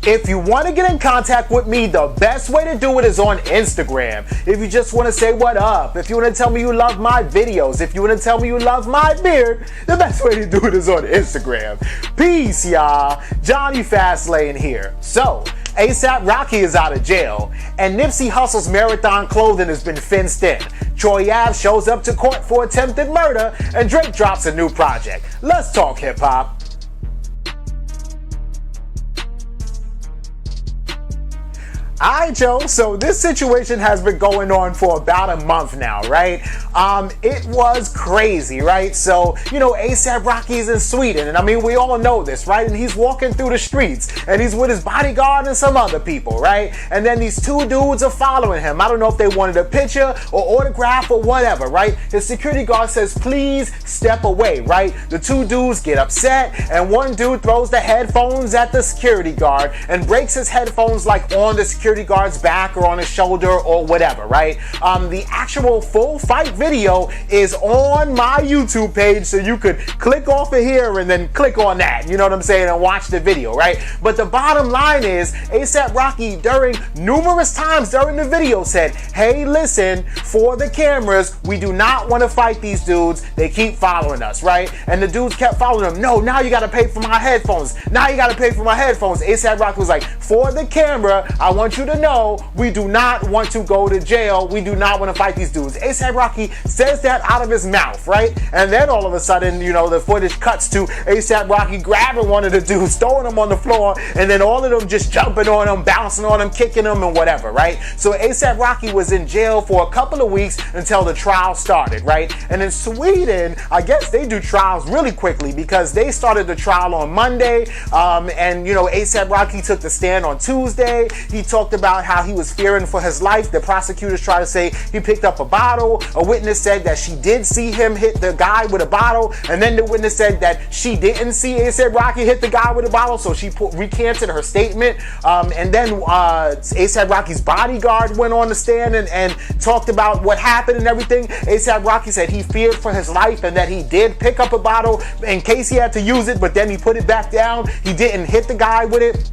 If you want to get in contact with me, the best way to do it is on Instagram. If you just want to say what up, if you want to tell me you love my videos, if you want to tell me you love my beard, the best way to do it is on Instagram. Peace, y'all. Jonny Fastlane here. So, ASAP Rocky is out of jail, and Nipsey Hussle's marathon clothing has been fenced in. Troy Ave shows up to court for attempted murder, and Drake drops a new project. Let's talk hip-hop. Alright, Joe, so this situation has been going on for about a month now, right? It was crazy, right? So, ASAP Rocky's in Sweden, and I mean, we all know this, right? And he's walking through the streets, and he's with his bodyguard and some other people, right? And then these two dudes are following him. I don't know if they wanted a picture or autograph or whatever, right? His security guard says, please step away, right? The two dudes get upset, and one dude throws the headphones at the security guard and breaks his headphones like on the security guard's back or on his shoulder or whatever, right? The actual full fight video is on my YouTube page, so you could click off of here and then click on that, you know what I'm saying, and watch the video, right? But the bottom line is, ASAP Rocky during numerous times during the video said, hey, listen, for the cameras, we do not want to fight these dudes. They keep following us, right? And the dudes kept following him. No, now you got to pay for my headphones. Now you got to pay for my headphones. ASAP Rocky was like, for the camera, I want you to know we do not want to go to jail. We do not want to fight these dudes. ASAP Rocky says that out of his mouth, right? And then all of a sudden, the footage cuts to ASAP Rocky grabbing one of the dudes, throwing him on the floor, and then all of them just jumping on him, bouncing on him, kicking him, and whatever, right? So ASAP Rocky was in jail for a couple of weeks until the trial started, right? And in Sweden, I guess they do trials really quickly because they started the trial on Monday, and ASAP Rocky took the stand on Tuesday. He talked about how he was fearing for his life. The prosecutors tried to say he picked up a bottle. A witness said that she did see him hit the guy with a bottle, and then the witness said that she didn't see ASAP Rocky hit the guy with a bottle, so she recanted her statement. And then ASAP Rocky's bodyguard went on the stand and talked about what happened and everything. ASAP Rocky said he feared for his life and that he did pick up a bottle in case he had to use it, but then he put it back down. He didn't hit the guy with it.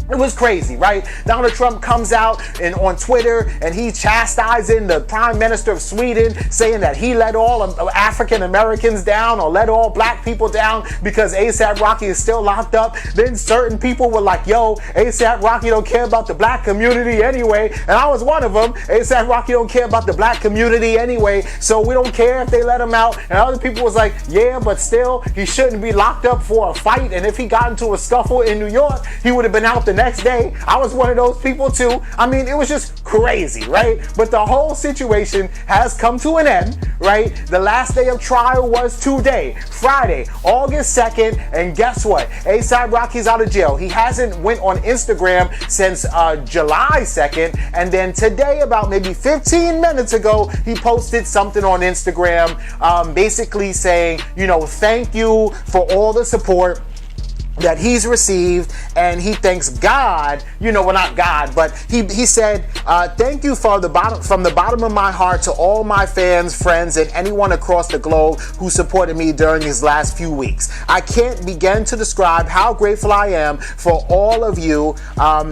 It was crazy, right? Donald Trump comes out and on Twitter and he's chastising the Prime Minister of Sweden, saying that he let all African Americans down or let all black people down because ASAP Rocky is still locked up. Then certain people were like, yo, ASAP Rocky don't care about the black community anyway. And I was one of them. ASAP Rocky don't care about the black community anyway, so we don't care if they let him out. And other people was like, yeah, but still, he shouldn't be locked up for a fight. And if he got into a scuffle in New York, he would have been out the next day. I was one of those people too. I mean, it was just crazy, right? But the whole situation has come to an end, right? The last day of trial was today, Friday, August 2nd, and guess what? ASAP Rocky's out of jail. He hasn't went on Instagram since July 2nd, and then today, about maybe 15 minutes ago, he posted something on Instagram, basically saying, thank you for all the support that he's received, and he thanks God, well, not God, but he said, thank you from the bottom of my heart to all my fans, friends, and anyone across the globe who supported me during these last few weeks. I can't begin to describe how grateful I am for all of you.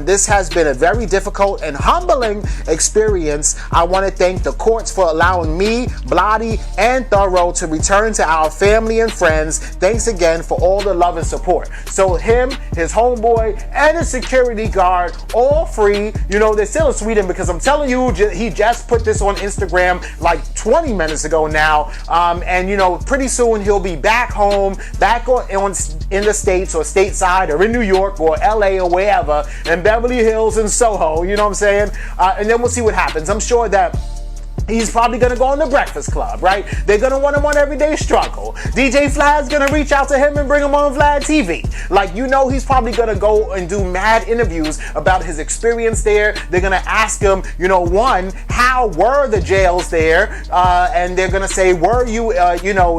This has been a very difficult and humbling experience. I want to thank the courts for allowing me, Bloody, and Thorough to return to our family and friends. Thanks again for all the love and support. So him, his homeboy, and his security guard, all free. They're still in Sweden because I'm telling you, he just put this on Instagram like 20 minutes ago now. And pretty soon he'll be back home, back in the States or stateside or in New York or LA or wherever, in Beverly Hills and Soho, you know what I'm saying? And then we'll see what happens. I'm sure that he's probably going to go on the Breakfast Club, right? They're going to want him on Everyday Struggle. DJ Vlad's going to reach out to him and bring him on Vlad TV. He's probably going to go and do mad interviews about his experience there. They're going to ask him, one, how were the jails there? And they're going to say, were you,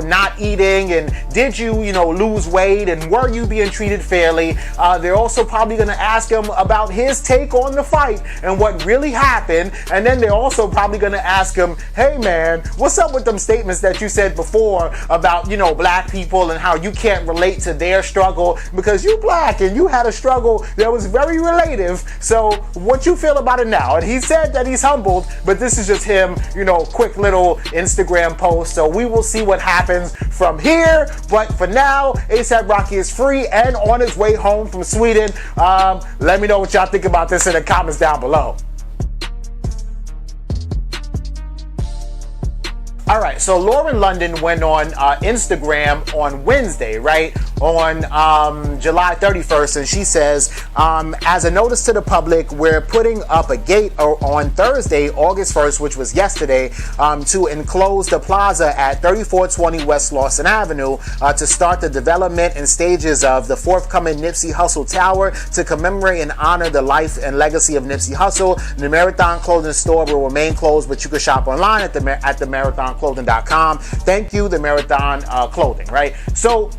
not eating? And did you, lose weight? And were you being treated fairly? They're also probably going to ask him about his take on the fight and what really happened. And then they're also probably going to ask ask him, hey man, what's up with them statements that you said before about, you know, black people and how you can't relate to their struggle because you black and you had a struggle that was very relative. So what you feel about it now? And he said that he's humbled, but this is just him, you know, quick little Instagram post. So we will see what happens from here. But for now, A$AP Rocky is free and on his way home from Sweden. Let me know what y'all think about this in the comments down below. All right, so Lauren London went on Instagram on Wednesday, right, on July 31st, and she says, as a notice to the public, we're putting up a gate on Thursday, August 1st, which was yesterday, to enclose the plaza at 3420 West Lawson Avenue to start the development and stages of the forthcoming Nipsey Hussle Tower to commemorate and honor the life and legacy of Nipsey Hussle. The Marathon Clothing Store will remain closed, but you can shop online at the marathonclothing.com. Thank you, the Marathon Clothing, right? So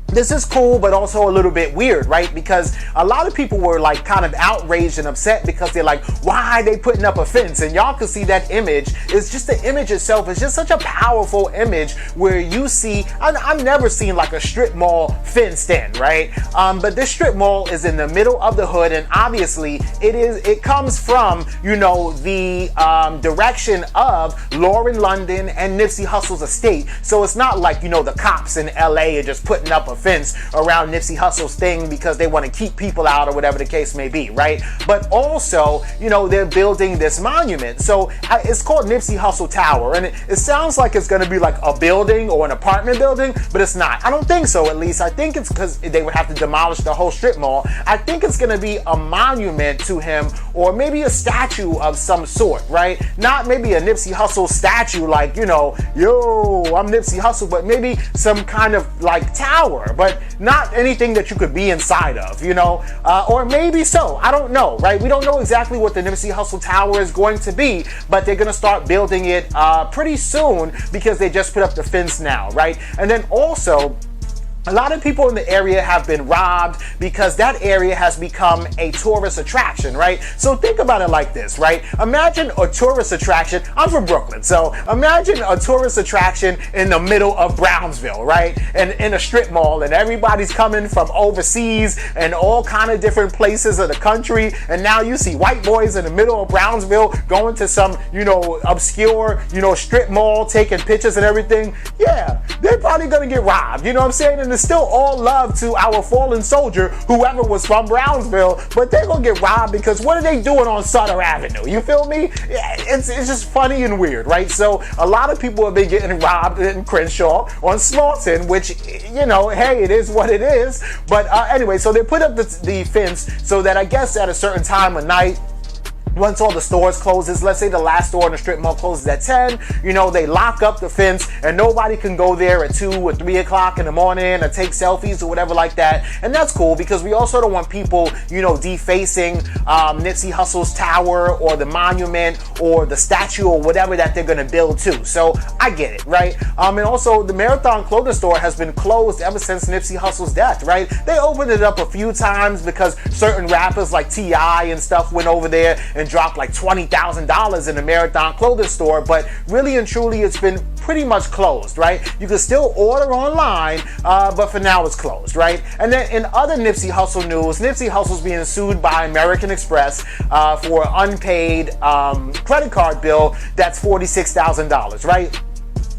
this is cool, but also a little bit weird, right? Because a lot of people were like kind of outraged and upset because they're like, why are they putting up a fence? And y'all can see that image. It's just the image itself. It's just such a powerful image where you see, I've never seen like a strip mall fenced in, right? But this strip mall is in the middle of the hood, and obviously it comes from, you know, the direction of Lauren London and Nipsey Hussle's estate. So it's not like, you know, the cops in LA are just putting up a fence around Nipsey Hussle's thing because they want to keep people out or whatever the case may be, right? But also, you know, they're building this monument. So it's called Nipsey Hussle Tower, and it sounds like it's going to be like a building or an apartment building, but it's not. I don't think so, at least. I think it's because they would have to demolish the whole strip mall. I think it's going to be a monument to him, or maybe a statue of some sort, right? Not maybe a Nipsey Hussle statue like, you know, yo, I'm Nipsey Hussle, but maybe some kind of like tower, but not anything that you could be inside of, you know, or maybe so. I don't know, right? We don't know exactly what the Nipsey Hussle Tower is going to be, but they're going to start building it pretty soon because they just put up the fence now, right? And then also, a lot of people in the area have been robbed because that area has become a tourist attraction, right? So think about it like this, right? Imagine a tourist attraction. I'm from Brooklyn, so imagine a tourist attraction in the middle of Brownsville, right? And in a strip mall, and everybody's coming from overseas and all kind of different places of the country, and now you see white boys in the middle of Brownsville going to some, you know, obscure, you know, strip mall, taking pictures and everything. Yeah, they're probably gonna get robbed, you know what I'm saying? And it's still all love to our fallen soldier, whoever was from Brownsville, but they're gonna get robbed because what are they doing on Sutter Avenue? You feel me? It's just funny and weird, right? So a lot of people have been getting robbed in Crenshaw on Slaughton, which, you know, hey, it is what it is. But anyway, so they put up the fence so that I guess at a certain time of night, once all the stores closes, let's say the last store in the strip mall closes at 10, you know, they lock up the fence and nobody can go there at 2 or 3 o'clock in the morning or take selfies or whatever like that. And that's cool because we also don't want people, you know, defacing Nipsey Hussle's tower or the monument or the statue or whatever that they're going to build too. So I get it, right? And also the Marathon Clothing Store has been closed ever since Nipsey Hussle's death, right? They opened it up a few times because certain rappers like T.I. and stuff went over there and dropped like $20,000 in the Marathon Clothing Store, but really and truly it's been pretty much closed, right? You can still order online, but for now it's closed, right? And then in other Nipsey Hussle news, Nipsey Hussle's being sued by American Express for unpaid credit card bill that's $46,000, right?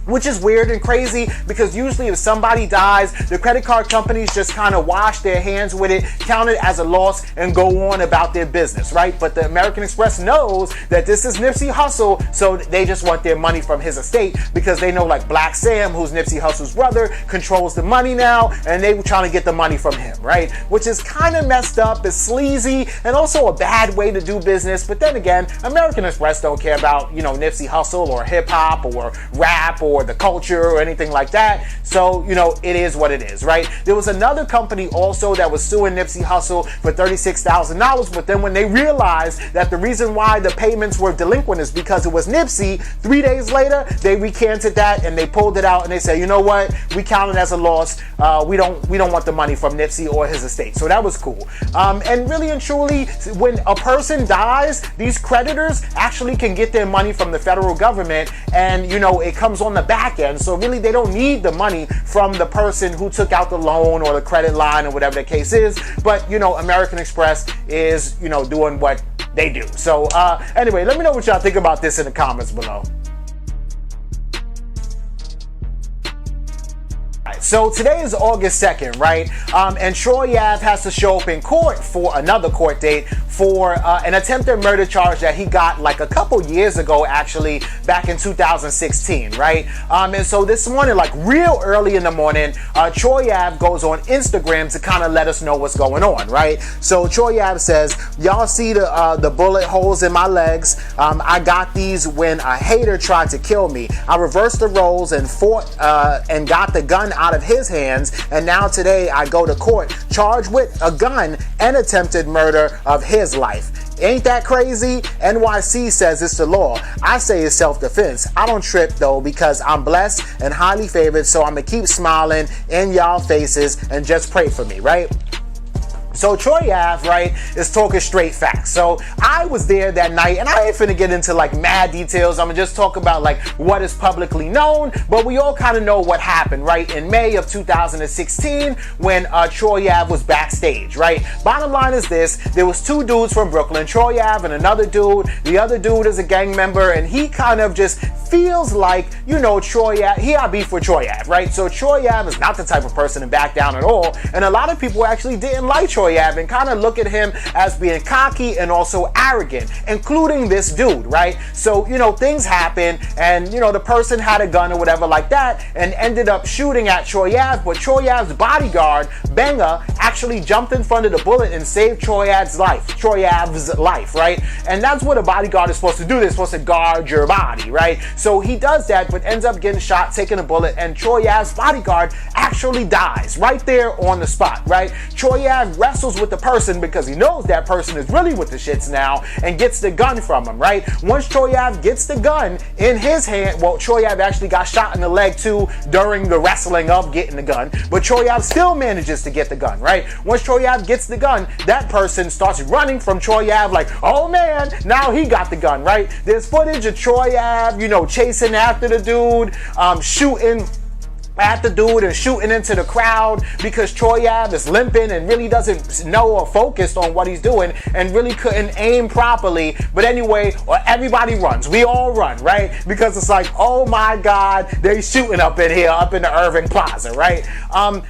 Which is weird and crazy because usually if somebody dies, the credit card companies just kind of wash their hands with it, count it as a loss, and go on about their business, right? But the American Express knows that this is Nipsey Hussle, so they just want their money from his estate because they know like Black Sam, who's Nipsey Hussle's brother, controls the money now, and they were trying to get the money from him, right? Which is kind of messed up, it's sleazy, and also a bad way to do business. But then again, American Express don't care about, you know, Nipsey Hussle or hip hop or rap or for the culture or anything like that. So, you know, it is what it is, right? There was another company also that was suing Nipsey Hussle for $36,000, but then when they realized that the reason why the payments were delinquent is because it was Nipsey, 3 days later, they recanted that and they pulled it out and they said, you know what, we count it as a loss. We don't want the money from Nipsey or his estate. So that was cool. And really and truly, when a person dies, these creditors actually can get their money from the federal government, and you know, it comes on the back end. So really, they don't need the money from the person who took out the loan or the credit line or whatever the case is. But you know, American Express is, you know, doing what they do. So anyway, let me know what y'all think about this in the comments below. So today is August 2nd, right? And Troy Ave has to show up in court for another court date for an attempted murder charge that he got like a couple years ago, actually, back in 2016, right? And so this morning, like real early in the morning, Troy Ave goes on Instagram to kind of let us know what's going on, right? So Troy Ave says, y'all see the bullet holes in my legs? I got these when a hater tried to kill me. I reversed the roles and fought and got the gun out of his hands, and now today I go to court charged with a gun and attempted murder of his life. Ain't that crazy? NYC says it's the law. I say it's self-defense. I don't trip though, because I'm blessed and highly favored, so I'm gonna keep smiling in y'all faces and just pray for me, right? So Troy Ave, right, is talking straight facts. So I was there that night, and I ain't finna get into like mad details. I'm gonna just talk about like what is publicly known, but we all kind of know what happened, right? In May of 2016, when Troy Ave was backstage, right? Bottom line is this: there was two dudes from Brooklyn, Troy Ave and another dude. The other dude is a gang member, and he kind of just feels like, you know, Troy Ave, he had beef with Troy Ave, right? So Troy Ave is not the type of person to back down at all, and a lot of people actually didn't like Troy Ave and kind of look at him as being cocky and also arrogant, including this dude, right? So, you know, things happen, and, you know, the person had a gun or whatever like that and ended up shooting at Troy Ave, but Troy Ave's bodyguard, Benga, actually jumped in front of the bullet and saved Troy Ave's life, right? And that's what a bodyguard is supposed to do. They're supposed to guard your body, right? So he does that, but ends up getting shot, taking a bullet, and Troy Ave's bodyguard actually dies right there on the spot, right? Troy Ave wrestles with the person because he knows that person is really with the shits now, and gets the gun from him, right? Once Troy Ave gets the gun in his hand, well, Troy Ave actually got shot in the leg too during the wrestling of getting the gun, but Troy Ave still manages to get the gun, right? Once Troy Ave gets the gun, that person starts running from Troy Ave like, oh man, now he got the gun, right? There's footage of Troy Ave, you know, chasing after the dude, shooting at the dude and shooting into the crowd because Troy Ave is limping and really doesn't know or focus on what he's doing and really couldn't aim properly. But anyway, everybody runs. We all run, right? Because it's like, oh my God, they're shooting up in here, up in the Irving Plaza, right?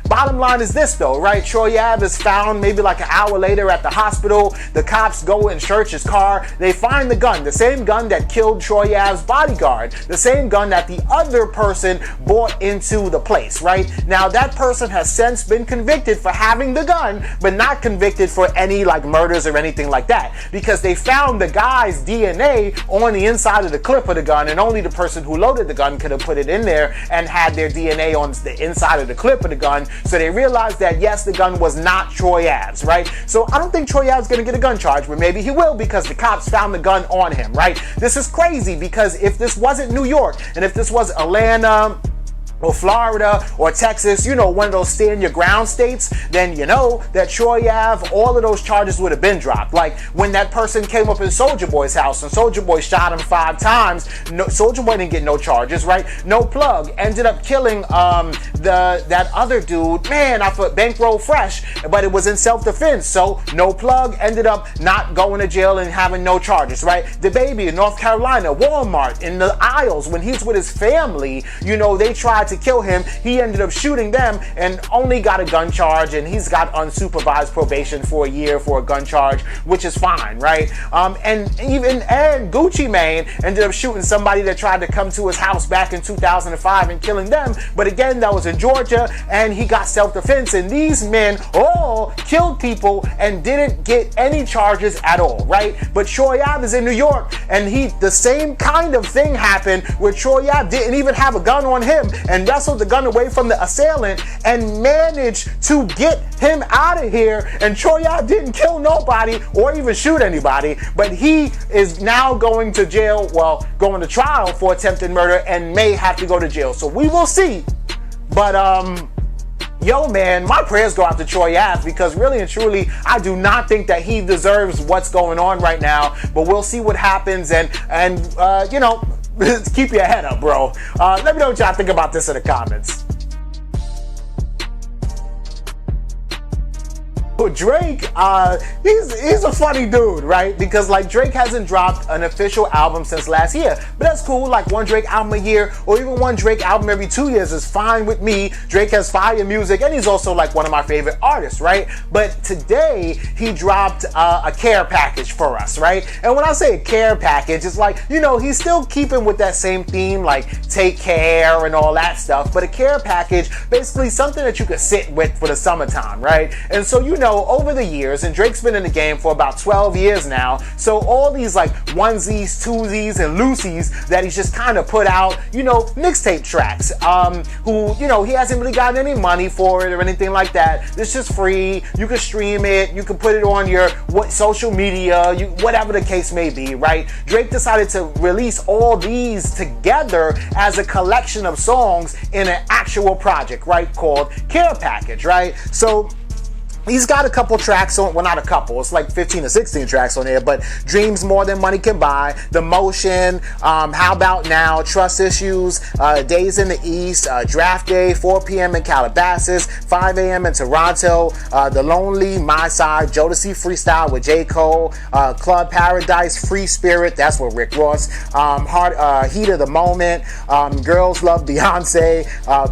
Bottom line is this though, right? Troy Ave is found maybe like an hour later at the hospital. The cops go and search his car. They find the gun, the same gun that killed Troy Ave's bodyguard, the same gun that the other person brought into the place, right? Now that person has since been convicted for having the gun, but not convicted for any like murders or anything like that, because they found the guy's DNA on the inside of the clip of the gun, and only the person who loaded the gun could have put it in there and had their DNA on the inside of the clip of the gun. So they realized that yes, the gun was not Troy Ave's, right? So I don't think Troy Ave's gonna get a gun charge, but maybe he will, because the cops found the gun on him, right? This is crazy, because if this wasn't New York, and if this was Atlanta or Florida or Texas, you know, one of those stand your ground states, then you know that Troy Ave, all of those charges would have been dropped. Like when that person came up in Soulja Boy's house and Soulja Boy shot him 5 times, no, Soulja Boy didn't get no charges, right? No Plug ended up killing that other dude, man, I thought Bankroll Fresh, but it was in self-defense, so No Plug ended up not going to jail and having no charges, right? The Baby in North Carolina, Walmart, in the aisles, when he's with his family, you know, they tried tried to kill him, he ended up shooting them and only got a gun charge, and he's got unsupervised probation for a year for a gun charge, which is fine, right? And Gucci Mane ended up shooting somebody that tried to come to his house back in 2005 and killing them, but again, that was in Georgia, and he got self-defense, and these men all killed people and didn't get any charges at all, right? But Troy Ave is in New York, and the same kind of thing happened where Troy Ave didn't even have a gun on him and wrestled the gun away from the assailant and managed to get him out of here, and Troy Ave didn't kill nobody or even shoot anybody, but he is now going to jail, well, going to trial for attempted murder and may have to go to jail. So we will see. But yo, man, my prayers go out to Troy Ave, because really and truly, I do not think that he deserves what's going on right now. But we'll see what happens, and you know, keep your head up, bro. Let me know what y'all think about this in the comments. But Drake, he's a funny dude, right? Because like Drake hasn't dropped an official album since last year, but that's cool. Like one Drake album a year, or even one Drake album every 2 years is fine with me. Drake has fire music, and he's also like one of my favorite artists, right? But today he dropped a care package for us, right? And when I say a care package, it's like, you know, he's still keeping with that same theme, like take care and all that stuff. But a care package, basically something that you could sit with for the summertime, right? And so, you know, over the years, and Drake's been in the game for about 12 years now, so all these like onesies, twosies, and loosies that he's just kind of put out, you know, mixtape tracks, who, you know, he hasn't really gotten any money for it or anything like that. It's just free. You can stream it, you can put it on your social media, whatever the case may be, right? Drake decided to release all these together as a collection of songs in an actual project, right, called Care Package, right? So he's got a couple tracks on, well, not a couple, it's like 15 or 16 tracks on there, but Dreams More Than Money Can Buy, The Motion, How About Now, Trust Issues, Days in the East, Draft Day, 4 p.m. in Calabasas, 5 a.m. in Toronto, The Lonely, My Side, Jodeci Freestyle with J. Cole, Club Paradise, Free Spirit, that's with Rick Ross, Heat of the Moment, Girls Love Beyonce,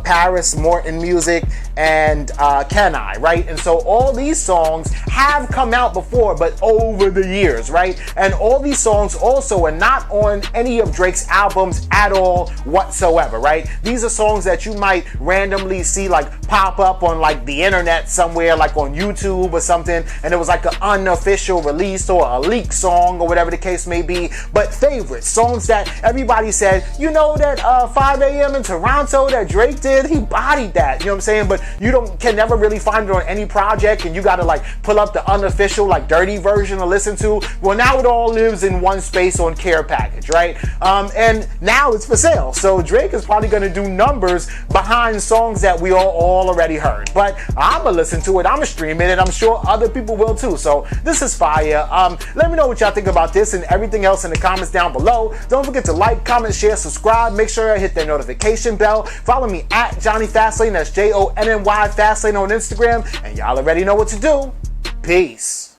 Paris Morton Music, and Can I, right? And so all these songs have come out before, but over the years, right? And all these songs also are not on any of Drake's albums at all whatsoever, right? These are songs that you might randomly see like pop up on like the internet somewhere, like on YouTube or something, and it was like an unofficial release or a leak song or whatever the case may be, but favorites, songs that everybody said, you know, that 5 a.m. in Toronto that Drake did, he bodied that, you know what I'm saying? But you can never really find it on any project, and you gotta like pull up the unofficial like dirty version to listen to. Well, now it all lives in one space on Care Package, right? And now it's for sale, so Drake is probably gonna do numbers behind songs that we all already heard. But I'ma listen to it, I'ma stream it, and I'm sure other people will too. So this is fire. Let me know what y'all think about this and everything else in the comments down below. Don't forget to like, comment, share, subscribe. Make sure I hit that notification bell. Follow me at Jonny Fastlane, that's Jonny Fastlane on Instagram, and y'all already know what to do. Peace.